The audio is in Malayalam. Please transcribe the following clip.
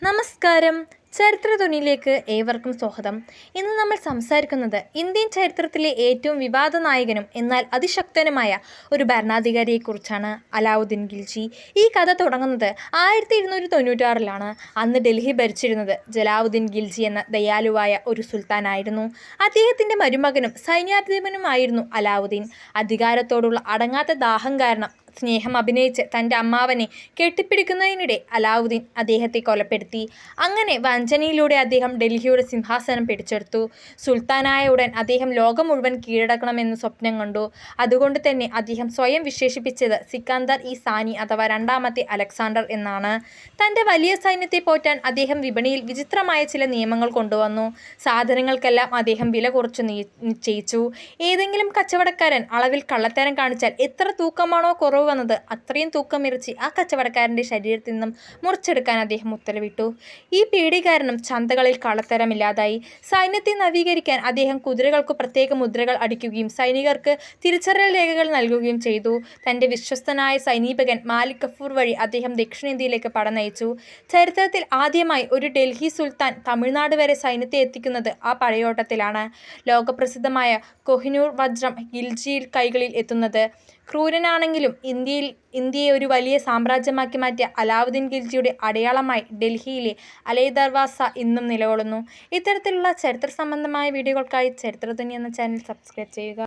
നമസ്കാരം. ചരിത്രധ്വനിയിലേക്ക് ഏവർക്കും സ്വാഗതം. ഇന്ന് നമ്മൾ സംസാരിക്കുന്നത് ഇന്ത്യൻ ചരിത്രത്തിലെ ഏറ്റവും വിവാദ നായകനും എന്നാൽ അതിശക്തനുമായ ഒരു ഭരണാധികാരിയെക്കുറിച്ചാണ്, അലാവുദ്ദീൻ ഖിൽജി. ഈ കഥ തുടങ്ങുന്നത് 1296-ലാണ്. അന്ന് ഡൽഹി ഭരിച്ചിരുന്നത് ജലാലുദ്ദീൻ ഖിൽജി എന്ന ദയാലുവായ ഒരു സുൽത്താനായിരുന്നു. അദ്ദേഹത്തിൻ്റെ മരുമകനും സൈന്യാധിപനുമായിരുന്നു അലാവുദ്ദീൻ. അധികാരത്തോടുള്ള അടങ്ങാത്ത ദാഹം കാരണം സ്നേഹം അഭിനയിച്ച് തൻ്റെ അമ്മാവനെ കെട്ടിപ്പിടിക്കുന്നതിനിടെ അലാവുദ്ദീൻ അദ്ദേഹത്തെ കൊലപ്പെടുത്തി. അങ്ങനെ വഞ്ചനയിലൂടെ അദ്ദേഹം ഡൽഹിയുടെ സിംഹാസനം പിടിച്ചെടുത്തു. സുൽത്താനായ ഉടൻ അദ്ദേഹം ലോകം മുഴുവൻ കീഴടക്കണമെന്ന് സ്വപ്നം കണ്ടു. അതുകൊണ്ട് തന്നെ അദ്ദേഹം സ്വയം വിശേഷിപ്പിച്ചത് സിക്കന്ദർ ഇ സാനി അഥവാ രണ്ടാമത്തെ അലക്സാണ്ടർ എന്നാണ്. തൻ്റെ വലിയ സൈന്യത്തെ പോറ്റാൻ അദ്ദേഹം വിപണിയിൽ വിചിത്രമായ ചില നിയമങ്ങൾ കൊണ്ടുവന്നു. സാധനങ്ങൾക്കെല്ലാം അദ്ദേഹം വില കുറച്ച് നിശ്ചയിച്ചു. ഏതെങ്കിലും കച്ചവടക്കാരൻ അളവിൽ കള്ളത്തരം കാണിച്ചാൽ എത്ര തൂക്കമാണോ കുറവ് വന്നത് അത്രയും തൂക്കം ഇറച്ചി ആ കച്ചവടക്കാരൻ്റെ ശരീരത്തിൽ നിന്നും മുറിച്ചെടുക്കാൻ അദ്ദേഹം ഉത്തരവിട്ടു. ഈ പേടി കാരണം ചന്തകളിൽ കള്ളത്തരമില്ലാതായി. സൈന്യത്തെ നവീകരിക്കാൻ അദ്ദേഹം കുതിരകൾക്ക് പ്രത്യേക മുദ്രകൾ അടിക്കുകയും സൈനികർക്ക് തിരിച്ചറിയൽ രേഖകൾ നൽകുകയും ചെയ്തു. തൻ്റെ വിശ്വസ്തനായ സൈനികൻ മാലിക് കഫൂർ വഴി അദ്ദേഹം ദക്ഷിണേന്ത്യയിലേക്ക് പട നയിച്ചു. ചരിത്രത്തിൽ ആദ്യമായി ഒരു ഡൽഹി സുൽത്താൻ തമിഴ്നാട് വരെ സൈന്യത്തെ എത്തിക്കുന്നത് ആ പടയോട്ടത്തിലാണ്. ലോകപ്രസിദ്ധമായ കൊഹിനൂർ വജ്രം ഖിൽജിയുടെ കൈകളിൽ എത്തുന്നത്. ക്രൂരനാണെങ്കിലും ഇന്ത്യയെ ഒരു വലിയ സാമ്രാജ്യമാക്കി മാറ്റിയ അലാവുദ്ദീൻ ഖിൽജിയുടെ അടയാളമായി ഡൽഹിയിലെ അലൈ ദർവാസ ഇന്നും നിലകൊള്ളുന്നു. ഇത്തരത്തിലുള്ള ചരിത്ര സംബന്ധമായ വീഡിയോകൾക്കായി ചരിത്രധ്വനി എന്ന ചാനൽ സബ്സ്ക്രൈബ് ചെയ്യുക.